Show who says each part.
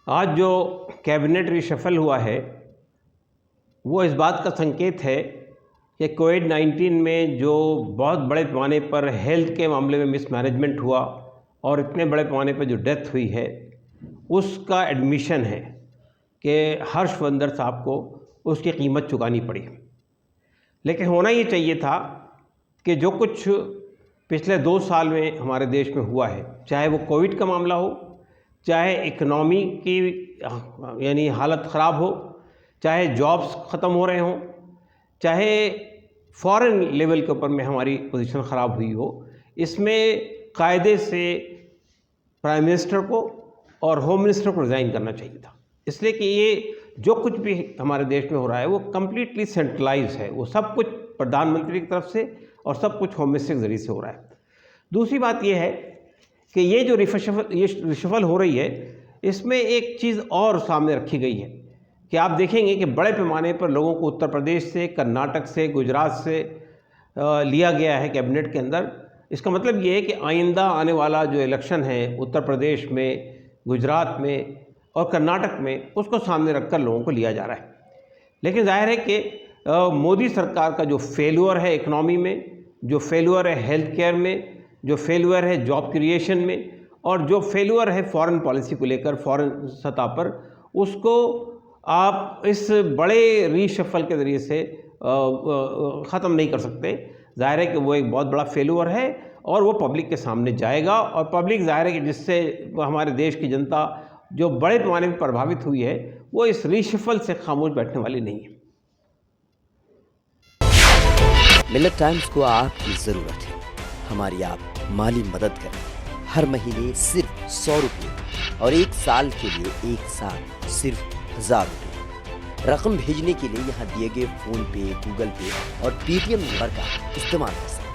Speaker 1: आज जो cabinet reshuffle हुआ है वो इस बात का संकेत है कि कोविड-19 में जो बहुत बड़े पैमाने पर हेल्थ के मामले में मिसमैनेजमेंट हुआ और इतने बड़े पैमाने पर जो डेथ हुई है उसका एडमिशन है कि हर्षवर्धन साहब को उसकी कीमत चुकानी पड़ी। लेकिन होना ये चाहिए था कि जो कुछ पिछले 2 साल में हमारे देश में हुआ है, चाहे वो कोविड का मामला हो, चाहे इकनॉमी की यानी हालत ख़राब हो, चाहे जॉब्स ख़त्म हो रहे हों, चाहे फॉरेन लेवल के ऊपर में हमारी पोजीशन ख़राब हुई हो, इसमें कायदे से प्राइम मिनिस्टर को और होम मिनिस्टर को रिज़ाइन करना चाहिए था। इसलिए कि ये जो कुछ भी हमारे देश में हो रहा है वो कम्प्लीटली सेंट्रलाइज है, वो सब कुछ प्रधानमंत्री की तरफ से और सब कुछ होम मिनिस्टर के ज़रिए से हो रहा है। दूसरी बात ये है कि ये जो रिशफल हो रही है इसमें एक चीज़ और सामने रखी गई है कि आप देखेंगे कि बड़े पैमाने पर लोगों को उत्तर प्रदेश से, कर्नाटक से, गुजरात से लिया गया है कैबिनेट के अंदर। इसका मतलब ये है कि आइंदा आने वाला जो इलेक्शन है उत्तर प्रदेश में, गुजरात में और कर्नाटक में, उसको सामने रखकर लोगों को लिया जा रहा है। लेकिन जाहिर है कि मोदी सरकार का जो फेल्यूर है इकनॉमी में, जो फेल्यूर है हेल्थ केयर में, जो फेल्यूर है जॉब क्रिएशन में और जो फेल्यूर है फॉरेन पॉलिसी को लेकर फॉरेन सतह पर, उसको आप इस बड़े रीशफल के ज़रिए से ख़त्म नहीं कर सकते। ज़ाहिर है कि वो एक बहुत बड़ा फेल्यूर है और वो पब्लिक के सामने जाएगा और पब्लिक ज़ाहिर है कि जिससे हमारे देश की जनता जो बड़े पैमाने पर प्रभावित हुई है वो इस रीशफल से खामोश बैठने वाली नहीं है।
Speaker 2: मिलत टाइम्स को आपकी ज़रूरत है, हमारी आप माली मदद करें। हर महीने सिर्फ 100 रुपये और 1 साल के लिए एक साथ सिर्फ 1000 रुपये। रकम भेजने के लिए यहाँ दिए गए फ़ोन पे, गूगल पे और पेटीएम नंबर का इस्तेमाल कर सकते हैं।